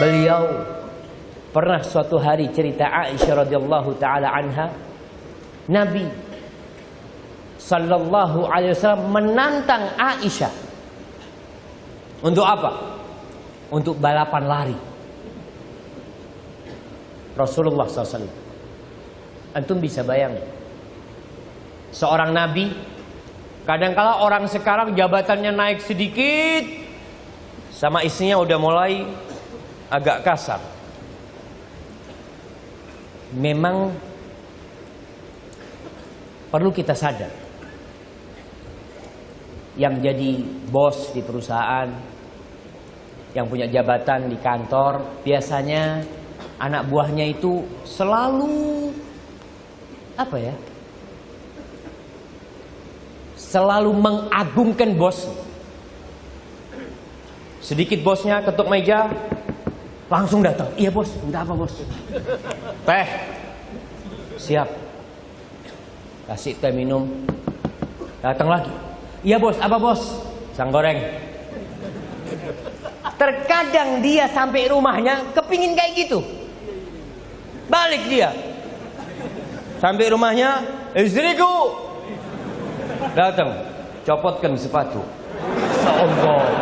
Beliau pernah suatu hari, cerita Aisyah radhiyallahu taala anha, Nabi sallallahu alaihi wasallam menantang Aisyah untuk apa? Untuk balapan lari. Rasulullah SAW. Antum bisa bayangin, seorang nabi, kadangkala orang sekarang jabatannya naik sedikit, sama istrinya udah mulai agak kasar. Memang perlu kita sadar, yang jadi bos di perusahaan, yang punya jabatan di kantor, biasanya anak buahnya itu selalu apa ya? Selalu mengagungkan bos. Sedikit bosnya ketuk meja, langsung datang. Iya bos, minta apa bos? Teh. Siap. Kasih teh minum. Datang lagi. Iya bos, apa bos? Pisang goreng. Terkadang dia sampai rumahnya kepingin kayak gitu. Balik dia. Sampai rumahnya, istriku datang, copotkan sepatu. Seombong.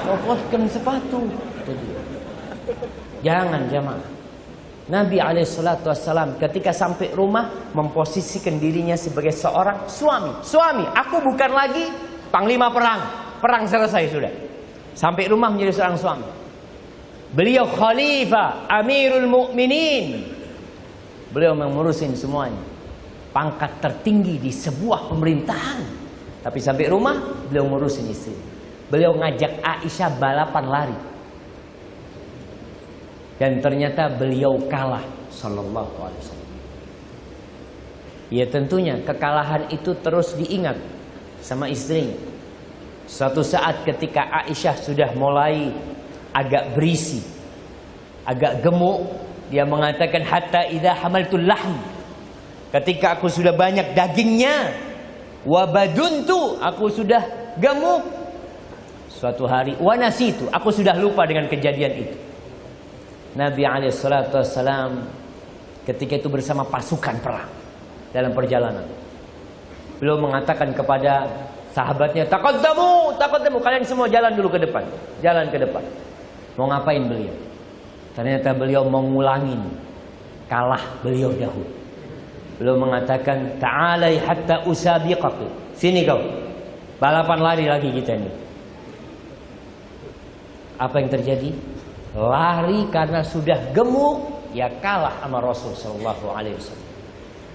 Copotkan sepatu. Jangan jamaah. Nabi alaihissalam ketika sampai rumah memposisikan dirinya sebagai seorang suami. Suami, aku bukan lagi panglima perang. Perang selesai sudah. Sampai rumah menjadi seorang suami. Beliau khalifah, amirul mu'minin. Beliau mengurusin semuanya. Pangkat tertinggi di sebuah pemerintahan. Tapi sampai rumah beliau ngurusin istri. Beliau ngajak Aisyah balapan lari. Dan ternyata beliau kalah, sallallahu alaihi wasallam. Ya tentunya kekalahan itu terus diingat sama istrinya. Suatu saat ketika Aisyah sudah mulai agak berisi, agak gemuk, dia mengatakan hatta idza hamaltul lahm, ketika aku sudah banyak dagingnya, wa baduntu, aku sudah gemuk. Suatu hari, wa nasitu, aku sudah lupa dengan kejadian itu. Nabi alaihissalam ketika itu bersama pasukan perang dalam perjalanan. Beliau mengatakan kepada sahabatnya, taqaddamu, kalian semua jalan dulu ke depan. Jalan ke depan. Mau ngapain beliau? Ternyata beliau mau ngulangin kalah beliau dahulu. Beliau mengatakan, ta'alai hatta usabiqaki. Sini kau. Balapan lari lagi kita ini. Apa yang terjadi? Lari karena sudah gemuk, ya kalah sama Rasul sallallahu alaihi wasallam.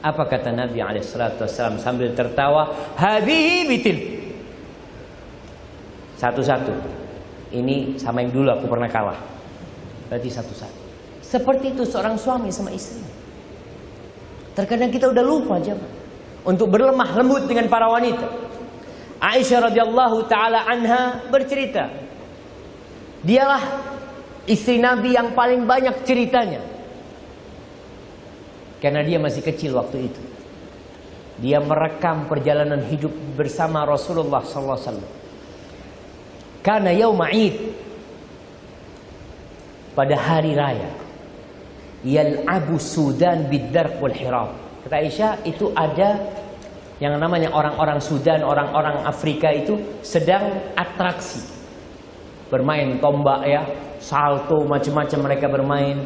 Apa kata Nabi alaihi wasallam sambil tertawa? Hadhihi bitil. Satu-satu. Ini sama yang dulu aku pernah kalah. Berarti satu-satu. Seperti itu seorang suami sama istri. Terkadang kita udah lupa jemaah untuk berlemah lembut dengan para wanita. Aisyah radhiyallahu taala anha bercerita, dialah istri Nabi yang paling banyak ceritanya. Karena dia masih kecil waktu itu. Dia merekam perjalanan hidup bersama Rasulullah sallallahu alaihi wasallam. Karena yauma Id, pada hari raya, yal'abu Sudan bid-darq wal hirab. Kata Aisyah, itu ada yang namanya orang-orang Sudan, orang-orang Afrika itu sedang atraksi. Bermain tombak ya, salto, macam-macam mereka bermain.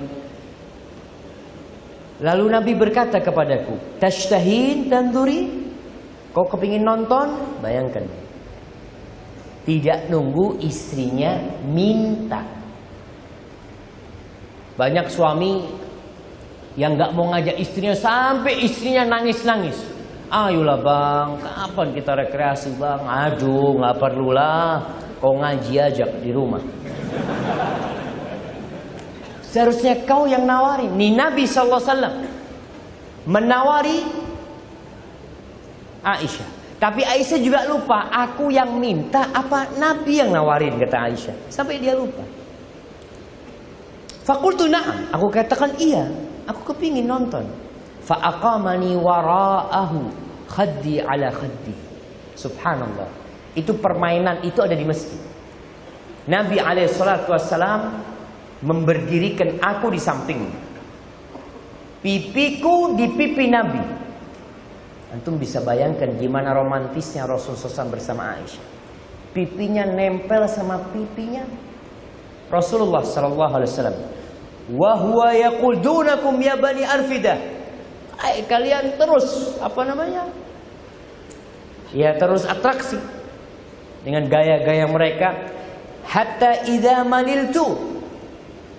Lalu Nabi berkata kepadaku, tashtahin dan duri, kau kepingin nonton? Bayangkan, tidak nunggu istrinya minta. Banyak suami yang gak mau ngajak istrinya sampai istrinya nangis-nangis. Ayolah bang, kapan kita rekreasi bang? Aduh, gak perlulah, kau ngaji aja di rumah. Seharusnya kau yang nawarin. Nih Nabi SAW menawari Aisyah. Tapi Aisyah juga lupa, aku yang minta apa Nabi yang nawarin, kata Aisyah. Sampai dia lupa. Fakultu na'am, aku katakan iya, aku kepingin nonton. Fa'aqamani wara'ahu khaddi ala khaddi. Subhanallah. Itu permainan itu ada di masjid. Nabi alaihissalam memberdirikan aku di samping, pipiku di pipi Nabi. Antum bisa bayangkan gimana romantisnya Rasulullah SAW bersama Aisyah. Pipinya nempel sama pipinya Rasulullah SAW. Wa huwa yaqul dunakum ya bani Arfidah. Kalian terus ya terus atraksi dengan gaya-gaya mereka. Hatta idza maliltu,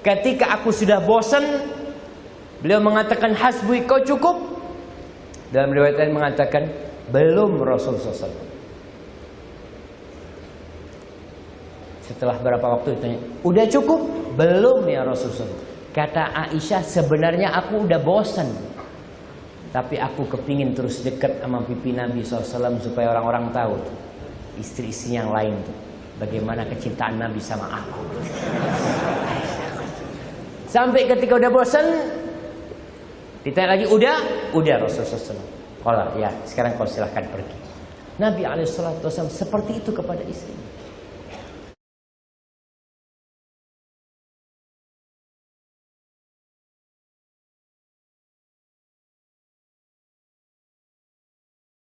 ketika aku sudah bosan, beliau mengatakan hasbui, kau cukup. Dalam riwayat lain mengatakan belum Rasulullah SAW. Setelah berapa waktu ditanya, udah cukup? Belum ya Rasulullah. Kata Aisyah, sebenarnya aku udah bosan, tapi aku kepingin terus dekat sama pipi Nabi SAW supaya orang-orang tahu tuh, istri-istri yang lain tuh, bagaimana kecintaan Nabi sama aku. Sampai ketika udah bosan, ditanya lagi, udah Rasulullah SAW. Kalau ya sekarang kau silahkan pergi. Nabi SAW seperti itu kepada istri.